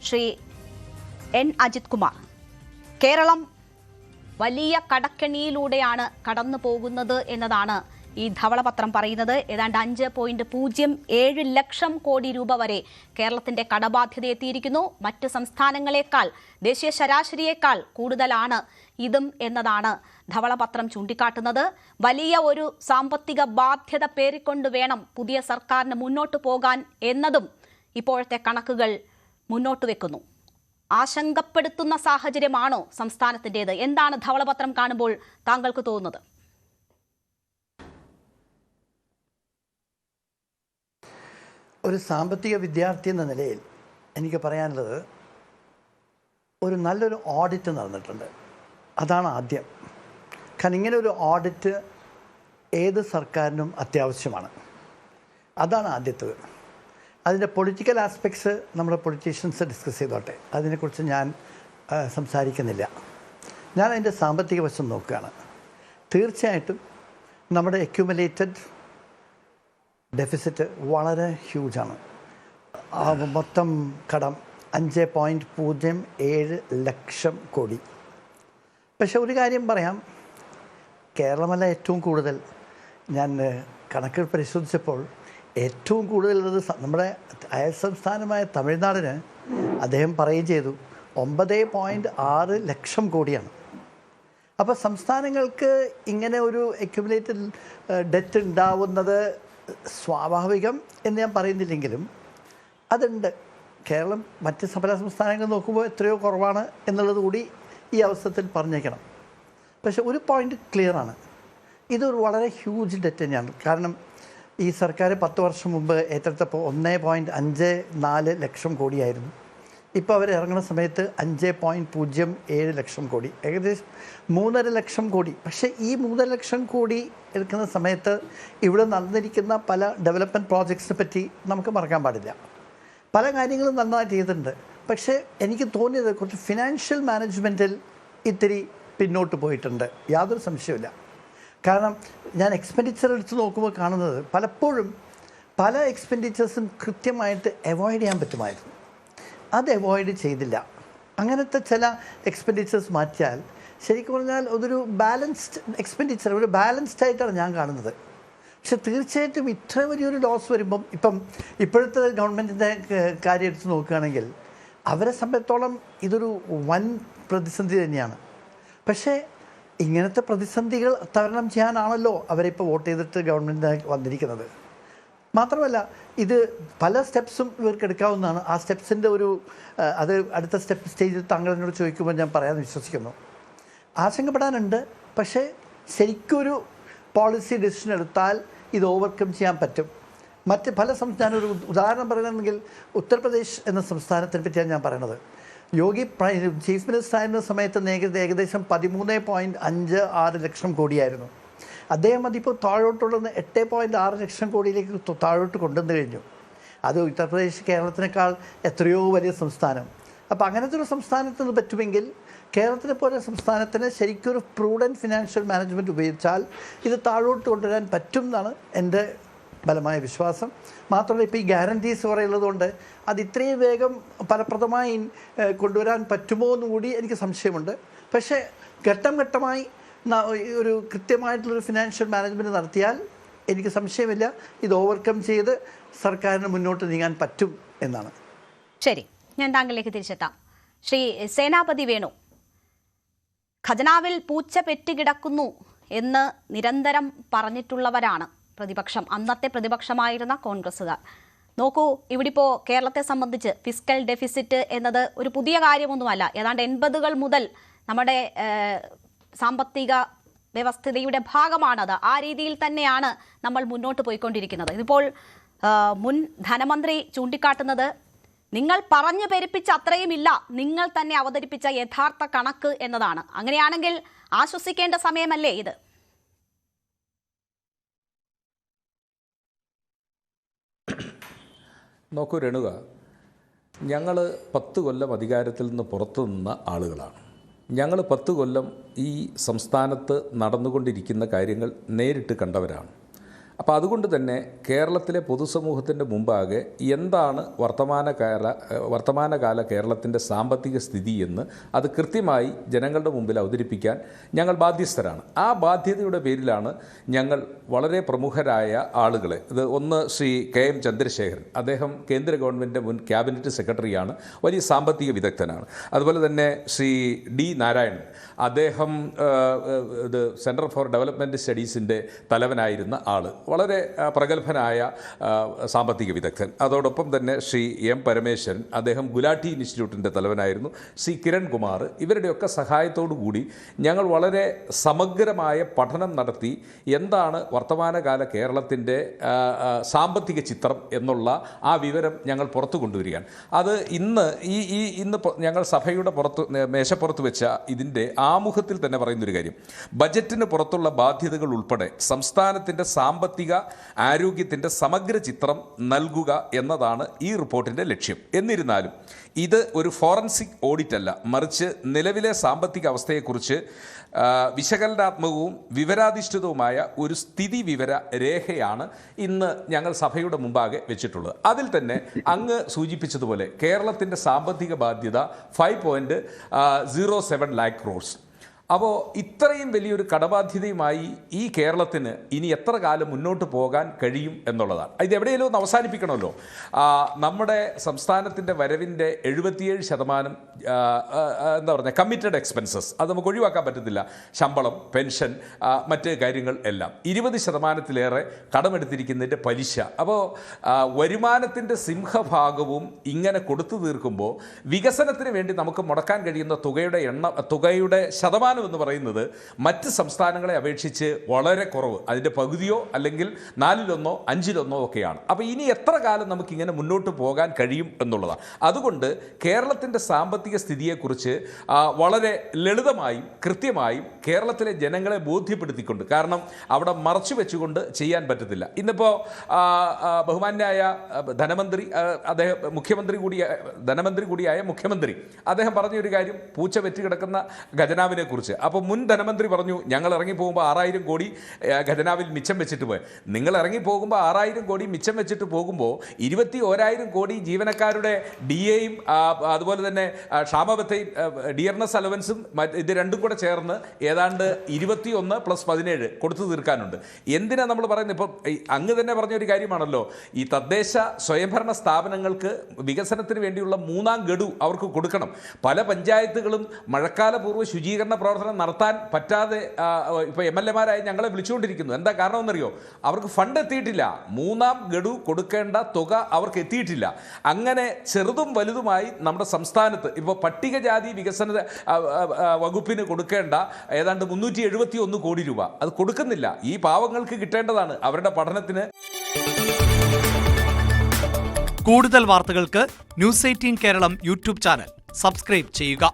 Shri N Ajith Kumar, Keralam വലിയ കടക്കെണിയിലൂടെയാണ് കടന്നു പോകുന്നത് എന്നതാണ് ഈ ധവളപത്രം പറയുന്നത്. ഏതാണ്ട് 5.07 ലക്ഷം കോടി രൂപ വരെ കേരളത്തിന്റെ കടബാധ്യത എത്തിയിരിക്കുന്നു. മറ്റ് സംസ്ഥാനങ്ങളെക്കാൾ, ദേശീയ ശരാശരിയേക്കാൾ കൂടുതലാണ് ഇതും എന്നതാണ് ധവളപത്രം ചൂണ്ടിക്കാട്ടുന്നത്. വലിയ ഒരു സാമ്പത്തിക ബാധ്യത പേറിക്കൊണ്ട് വേണം പുതിയ സർക്കാരിന് മുന്നോട്ട് പോകാൻ എന്നതും ഇപ്പോഴത്തെ കണക്കുകൾ മുന്നോട്ട് വെക്കുന്നു. ആശങ്കപ്പെടുത്തുന്ന സാഹചര്യമാണോ സംസ്ഥാനത്തിൻ്റേത്? എന്താണ് ധവളപത്രം കാണുമ്പോൾ താങ്കൾക്ക് തോന്നുന്നത്? ഒരു സാമ്പത്തിക വിദ്യാർത്ഥി എന്ന നിലയിൽ എനിക്ക് പറയാനുള്ളത്, ഒരു നല്ലൊരു ഓഡിറ്റ് നടന്നിട്ടുണ്ട്. അതാണ് ആദ്യം. കാരണം ഇങ്ങനെ ഒരു ഓഡിറ്റ് ഏത് സർക്കാരിനും അത്യാവശ്യമാണ്. അതാണ് ആദ്യത്തേത്. അതിൻ്റെ പൊളിറ്റിക്കൽ ആസ്പെക്ട്സ് നമ്മുടെ പൊളിറ്റീഷ്യൻസ് ഡിസ്കസ് ചെയ്തോട്ടെ, അതിനെക്കുറിച്ച് ഞാൻ സംസാരിക്കുന്നില്ല. ഞാൻ അതിൻ്റെ സാമ്പത്തിക വശം നോക്കുകയാണ്. തീർച്ചയായിട്ടും നമ്മുടെ അക്യുമുലേറ്റഡ് ഡെഫിസിറ്റ് വളരെ ഹ്യൂജാണ്. മൊത്തം കടം 5.07 ലക്ഷം കോടി. പക്ഷെ ഒരു കാര്യം പറയാം, കേരളമല്ല ഏറ്റവും കൂടുതൽ. ഞാൻ കണക്കുകൾ പരിശോധിച്ചപ്പോൾ ഏറ്റവും കൂടുതലുള്ളത് നമ്മുടെ അയൽ സംസ്ഥാനമായ തമിഴ്നാടിന് അദ്ദേഹം പറയുകയും ചെയ്തു 9.6 ലക്ഷം കോടിയാണ്. അപ്പോൾ സംസ്ഥാനങ്ങൾക്ക് ഇങ്ങനെ ഒരു അക്യുമുലേറ്റഡ് ഡെറ്റ് ഉണ്ടാവുന്നത് സ്വാഭാവികം എന്ന് ഞാൻ പറയുന്നില്ലെങ്കിലും അതുണ്ട്. കേരളം മറ്റ് പല സംസ്ഥാനങ്ങൾ നോക്കുമ്പോൾ എത്രയോ കുറവാണ് എന്നുള്ളത് കൂടി ഈ അവസരത്തിൽ പറഞ്ഞേക്കണം. പക്ഷെ ഒരു പോയിൻ്റ് ക്ലിയറാണ്, ഇതൊരു വളരെ ഹ്യൂജ് ഡെറ്റ് തന്നെയാണ്. കാരണം ഈ സർക്കാർ 10 വർഷം മുമ്പ് ഏറ്റെടുത്തപ്പോൾ 1.54 ലക്ഷം കോടിയായിരുന്നു. ഇപ്പോൾ അവർ ഇറങ്ങുന്ന സമയത്ത് 5.07 ലക്ഷം കോടി, ഏകദേശം 3.5 ലക്ഷം കോടി. പക്ഷേ ഈ 3.5 ലക്ഷം കോടി എടുക്കുന്ന സമയത്ത് ഇവിടെ നടന്നിരിക്കുന്ന പല ഡെവലപ്മെൻറ്റ് പ്രോജക്ട്സിനെ പറ്റി നമുക്ക് മറക്കാൻ പാടില്ല. പല കാര്യങ്ങളും നന്നായിട്ട് ചെയ്തിട്ടുണ്ട്. പക്ഷേ എനിക്ക് തോന്നിയത് കുറച്ച് ഫിനാൻഷ്യൽ മാനേജ്മെൻറ്റിൽ ഇത്തിരി പിന്നോട്ട് പോയിട്ടുണ്ട്, യാതൊരു സംശയമില്ല. കാരണം ഞാൻ എക്സ്പെൻഡിച്ചർ എടുത്ത് നോക്കുമ്പോൾ കാണുന്നത് പലപ്പോഴും പല എക്സ്പെൻഡിച്ചേഴ്സും കൃത്യമായിട്ട് അവോയ്ഡ് ചെയ്യാൻ പറ്റുമായിരുന്നു. അത് അവോയ്ഡ് ചെയ്തില്ല. അങ്ങനത്തെ ചില എക്സ്പെൻഡിച്ചേഴ്സ് മാറ്റിയാൽ ശരിക്കും പറഞ്ഞാൽ അതൊരു ബാലൻസ്ഡ് എക്സ്പെൻഡിച്ചർ, ഒരു ബാലൻസ്ഡ് ആയിട്ടാണ് ഞാൻ കാണുന്നത്. പക്ഷെ തീർച്ചയായിട്ടും ഇത്ര വലിയൊരു ലോസ് വരുമ്പം ഇപ്പോഴത്തെ ഗവൺമെൻറ്റിൻ്റെ കാര്യം എടുത്ത് നോക്കുകയാണെങ്കിൽ അവരെ സംബന്ധിച്ചോളം ഇതൊരു വൻ പ്രതിസന്ധി തന്നെയാണ്. പക്ഷേ ഇങ്ങനത്തെ പ്രതിസന്ധികൾ തരണം ചെയ്യാനാണല്ലോ അവരിപ്പോൾ വോട്ട് ചെയ്തിട്ട് ഗവൺമെൻറ്റിന് വന്നിരിക്കുന്നത്. മാത്രമല്ല ഇത് പല സ്റ്റെപ്സും ഇവർക്ക് എടുക്കാവുന്നതാണ്. ആ സ്റ്റെപ്സിൻ്റെ അത് അടുത്ത സ്റ്റേജിൽ താങ്കൾ എന്നോട് ചോദിക്കുമ്പോൾ ഞാൻ പറയാമെന്ന് വിശ്വസിക്കുന്നു. ആശങ്കപ്പെടാനുണ്ട്, പക്ഷേ ശരിക്കൊരു പോളിസി ഡിസിഷൻ എടുത്താൽ ഇത് ഓവർകം ചെയ്യാൻ പറ്റും. മറ്റ് പല ഞാനൊരു ഉദാഹരണം പറയണമെങ്കിൽ ഉത്തർപ്രദേശ് എന്ന സംസ്ഥാനത്തിനെ പറ്റിയാണ് ഞാൻ പറയണത്. യോഗി ചീഫ് മിനിസ്റ്റർ ആയിരുന്ന സമയത്ത് ഏകദേശം 13.56 ലക്ഷം കോടിയായിരുന്നു. അദ്ദേഹം അതിപ്പോൾ താഴോട്ടുള്ള 8.6 ലക്ഷം കോടിയിലേക്ക് താഴോട്ട് കൊണ്ടുവന്നു കഴിഞ്ഞു. അത് ഉത്തർപ്രദേശ് കേരളത്തിനേക്കാൾ എത്രയോ വലിയ സംസ്ഥാനം. അപ്പോൾ അങ്ങനത്തെ ഒരു സംസ്ഥാനത്തിന് പറ്റുമെങ്കിൽ കേരളത്തിനെ പോലെ സംസ്ഥാനത്തിന് ശരിക്കൊരു പ്രൂഡൻറ്റ് ഫിനാൻഷ്യൽ മാനേജ്മെൻറ്റ് ഉപയോഗിച്ചാൽ ഇത് താഴോട്ട് കൊണ്ടുവരാൻ പറ്റും എന്നാണ് എൻ്റെ ബലമായ വിശ്വാസം. മാത്രമല്ല ഇപ്പോൾ ഈ ഗ്യാരണ്ടീസ് പറയുന്നതുകൊണ്ട് അത് ഇത്രയും വേഗം ഫലപ്രദമായി കൊണ്ടുവരാൻ പറ്റുമോ എന്നുകൂടി എനിക്ക് സംശയമുണ്ട്. പക്ഷേ ഘട്ടം ഘട്ടമായി ഒരു കൃത്യമായിട്ടുള്ളൊരു ഫിനാൻഷ്യൽ മാനേജ്മെൻറ്റ് നടത്തിയാൽ എനിക്ക് സംശയമില്ല ഇത് ഓവർകം ചെയ്ത് സർക്കാരിന് മുന്നോട്ട് നീങ്ങാൻ പറ്റും എന്നാണ്. ശരി, ഞാൻ താങ്കളിലേക്ക് തിരിച്ചെത്താം. ശ്രീ സേനാപതി വേണു, ഖജനാവിൽ പൂച്ച പെറ്റുകിടക്കുന്നു എന്ന് നിരന്തരം പറഞ്ഞിട്ടുള്ളവരാണ് പ്രതിപക്ഷം, അന്നത്തെ പ്രതിപക്ഷമായിരുന്ന കോൺഗ്രസ്സുകാർ. നോക്കൂ, ഇവിടിപ്പോൾ കേരളത്തെ സംബന്ധിച്ച് ഫിസ്ക്കൽ ഡെഫിസിറ്റ് എന്നത് ഒരു പുതിയ കാര്യമൊന്നുമല്ല. ഏതാണ്ട് 80-കൾ മുതൽ നമ്മുടെ സാമ്പത്തിക വ്യവസ്ഥിതിയുടെ ഭാഗമാണത്. ആ രീതിയിൽ തന്നെയാണ് നമ്മൾ മുന്നോട്ട് പോയിക്കൊണ്ടിരിക്കുന്നത്. ഇതിപ്പോൾ മുൻ ധനമന്ത്രി ചൂണ്ടിക്കാട്ടുന്നത് നിങ്ങൾ പറഞ്ഞു പെരുപ്പിച്ച അത്രയുമില്ല, നിങ്ങൾ തന്നെ അവതരിപ്പിച്ച യഥാർത്ഥ കണക്ക് എന്നതാണ്. അങ്ങനെയാണെങ്കിൽ ആശ്വസിക്കേണ്ട സമയമല്ലേ ഇത്? നോക്കൂ രേണുക, ഞങ്ങൾ 10 കൊല്ലം അധികാരത്തിൽ നിന്ന് പുറത്തു നിന്ന ആളുകളാണ്. ഞങ്ങൾ 10 കൊല്ലം ഈ സംസ്ഥാനത്ത് നടന്നുകൊണ്ടിരിക്കുന്ന കാര്യങ്ങൾ നേരിട്ട് കണ്ടവരാണ്. അപ്പോൾ അതുകൊണ്ട് തന്നെ കേരളത്തിലെ പൊതുസമൂഹത്തിൻ്റെ മുമ്പാകെ എന്താണ് വർത്തമാനകാല കേരളത്തിൻ്റെ സാമ്പത്തിക സ്ഥിതി എന്ന് അത് കൃത്യമായി ജനങ്ങളുടെ മുമ്പിൽ അവതരിപ്പിക്കാൻ ഞങ്ങൾ ബാധ്യസ്ഥരാണ്. ആ ബാധ്യതയുടെ പേരിലാണ് ഞങ്ങൾ വളരെ പ്രമുഖരായ ആളുകളെ, ഇത് ഒന്ന് ശ്രീ KM ചന്ദ്രശേഖരൻ, അദ്ദേഹം കേന്ദ്ര ഗവൺമെൻറ്റിൻ്റെ മുൻ ക്യാബിനറ്റ് സെക്രട്ടറിയാണ്, വലിയ സാമ്പത്തിക വിദഗ്ധനാണ്. അതുപോലെ തന്നെ ശ്രീ D നാരായണൻ, അദ്ദേഹം ഇത് സെൻറ്റർ ഫോർ ഡെവലപ്മെൻറ്റ് സ്റ്റഡീസിൻ്റെ തലവനായിരുന്ന ആൾ, വളരെ പ്രഗത്ഭനായ സാമ്പത്തിക വിദഗ്ധൻ. അതോടൊപ്പം തന്നെ ശ്രീ M പരമേശ്വരൻ, അദ്ദേഹം ഗുലാട്ടി ഇൻസ്റ്റിറ്റ്യൂട്ടിൻ്റെ തലവനായിരുന്നു. ശ്രീ കിരൺ കുമാർ, ഇവരുടെയൊക്കെ സഹായത്തോടു കൂടി ഞങ്ങൾ വളരെ സമഗ്രമായ പഠനം നടത്തി എന്താണ് വർത്തമാനകാല കേരളത്തിൻ്റെ സാമ്പത്തിക ചിത്രം എന്നുള്ള ആ വിവരം ഞങ്ങൾ പുറത്തു കൊണ്ടുവരികയാണ്. അത് ഇന്ന് ഞങ്ങൾ സഭയുടെ മേശപ്പുറത്ത് വെച്ച ഇതിൻ്റെ ആമുഖത്തിൽ തന്നെ പറയുന്നൊരു കാര്യം, ബജറ്റിന് പുറത്തുള്ള ബാധ്യതകൾ ഉൾപ്പെടെ സംസ്ഥാനത്തിൻ്റെ സാമ്പത്തിക ആരോഗ്യത്തിൻ്റെ സമഗ്ര ചിത്രം നൽകുക എന്നതാണ് ഈ റിപ്പോർട്ടിൻ്റെ ലക്ഷ്യം. എന്നിരുന്നാലും ഇത് ഒരു ഫോറൻസിക് ഓഡിറ്റ് അല്ല, മറിച്ച് നിലവിലെ സാമ്പത്തിക അവസ്ഥയെക്കുറിച്ച് വിശകലനാത്മകവും വിവരാധിഷ്ഠിതവുമായ ഒരു സ്ഥിതി വിവര രേഖയാണ് ഇന്ന് ഞങ്ങൾ സഭയുടെ മുമ്പാകെ വെച്ചിട്ടുള്ളത്. അതിൽ തന്നെ അങ്ങ് സൂചിപ്പിച്ചതുപോലെ കേരളത്തിൻ്റെ സാമ്പത്തിക ബാധ്യത 5.07 lakh crores. അപ്പോൾ ഇത്രയും വലിയൊരു കടബാധ്യതയുമായി ഈ കേരളത്തിന് ഇനി എത്ര കാലം മുന്നോട്ട് പോകാൻ കഴിയും എന്നുള്ളതാണ്. ഇത് എവിടെയെങ്കിലും ഒന്ന് അവസാനിപ്പിക്കണമല്ലോ. നമ്മുടെ സംസ്ഥാനത്തിൻ്റെ വരവിൻ്റെ 77% എന്താ പറയുക, കമ്മിറ്റഡ് എക്സ്പെൻസസ്, അത് നമുക്ക് ഒഴിവാക്കാൻ പറ്റത്തില്ല. ശമ്പളം, പെൻഷൻ, മറ്റ് കാര്യങ്ങൾ എല്ലാം 20%-ലേറെ കടമെടുത്തിരിക്കുന്നതിൻ്റെ പലിശ. അപ്പോൾ വരുമാനത്തിൻ്റെ സിംഹഭാഗവും ഇങ്ങനെ കൊടുത്തു തീർക്കുമ്പോൾ വികസനത്തിന് വേണ്ടി നമുക്ക് മുടക്കാൻ കഴിയുന്ന തുകയുടെ ശതമാനം എന്ന് പറയുന്നത് മറ്റ് സംസ്ഥാനങ്ങളെ അപേക്ഷിച്ച് വളരെ കുറവ്. അതിൻ്റെ പകുതിയോ അല്ലെങ്കിൽ 4/1, 5/1 ഒക്കെയാണ്. അപ്പോൾ ഇനി എത്ര കാലം നമുക്കിങ്ങനെ മുന്നോട്ട് പോകാൻ കഴിയും എന്നുള്ളതാണ്. അതുകൊണ്ട് കേരളത്തിൻ്റെ സാമ്പത്തിക സ്ഥിതിയെക്കുറിച്ച് വളരെ ലളിതമായും കൃത്യമായും കേരളത്തിലെ ജനങ്ങളെ ബോധ്യപ്പെടുത്തിക്കൊണ്ട്, കാരണം അവിടെ മറച്ചു വെച്ചുകൊണ്ട് ചെയ്യാൻ പറ്റത്തില്ല. ഇന്നിപ്പോൾ ബഹുമാന്യായ ധനമന്ത്രി, അദ്ദേഹം ധനമന്ത്രി കൂടിയായ മുഖ്യമന്ത്രി, അദ്ദേഹം പറഞ്ഞൊരു കാര്യം, പൂച്ച വെറ്റ് കിടക്കുന്ന ഖജനാവിനെ കുറിച്ച്. അപ്പോൾ മുൻ ധനമന്ത്രി പറഞ്ഞു, ഞങ്ങൾ ഇറങ്ങിപ്പോകുമ്പോൾ 6000 കോടി ഖജനാവിൽ മിച്ചം വെച്ചിട്ട് പോയി. നിങ്ങൾ ഇറങ്ങിപ്പോകുമ്പോൾ 6000 കോടി മിച്ചം വെച്ചിട്ട് പോകുമ്പോൾ 21,000 കോടി ജീവനക്കാരുടെ DAയും അതുപോലെ തന്നെ ക്ഷാമബത്തയും ഡിയർനെസ് അലവൻസും ഇത് രണ്ടും കൂടെ ചേർന്ന് ഏതാണ്ട് 21 + 17 കൊടുത്തു തീർക്കാനുണ്ട്. എന്തിനാണ് നമ്മൾ പറയുന്നത്? ഇപ്പോൾ അങ്ങ് തന്നെ പറഞ്ഞൊരു കാര്യമാണല്ലോ, ഈ തദ്ദേശ സ്വയംഭരണ സ്ഥാപനങ്ങൾക്ക് വികസനത്തിന് വേണ്ടിയുള്ള 3ാം ഗഡു അവർക്ക് കൊടുക്കണം. പല പഞ്ചായത്തുകളും മഴക്കാലപൂർവ്വ ശുചീകരണ പ്രവർത്തനം നടത്താൻ പറ്റാതെ ഇപ്പോൾ MLA-മാരായി ഞങ്ങളെ വിളിച്ചുകൊണ്ടിരിക്കുന്നു. എന്താ കാരണമെന്നറിയോ? അവർക്ക് ഫണ്ട് എത്തിയിട്ടില്ല. 3ാം ഗഡു കൊടുക്കേണ്ട തുക അവർക്ക് എത്തിയിട്ടില്ല. അങ്ങനെ ചെറുതും വലുതുമായി നമ്മുടെ സംസ്ഥാനത്ത് ഇപ്പോൾ പട്ടികജാതി വികസന വകുപ്പിന് കൊടുക്കേണ്ട ഏതാണ്ട് 371 കോടി രൂപ അത് കൊടുക്കുന്നില്ല. ഈ പാവങ്ങൾക്ക് കിട്ടേണ്ടതാണ് അവരുടെ പഠനത്തിന്. കൂടുതൽ വാർത്തകൾക്ക് News 18 Keralam YouTube channel subscribe ചെയ്യുക.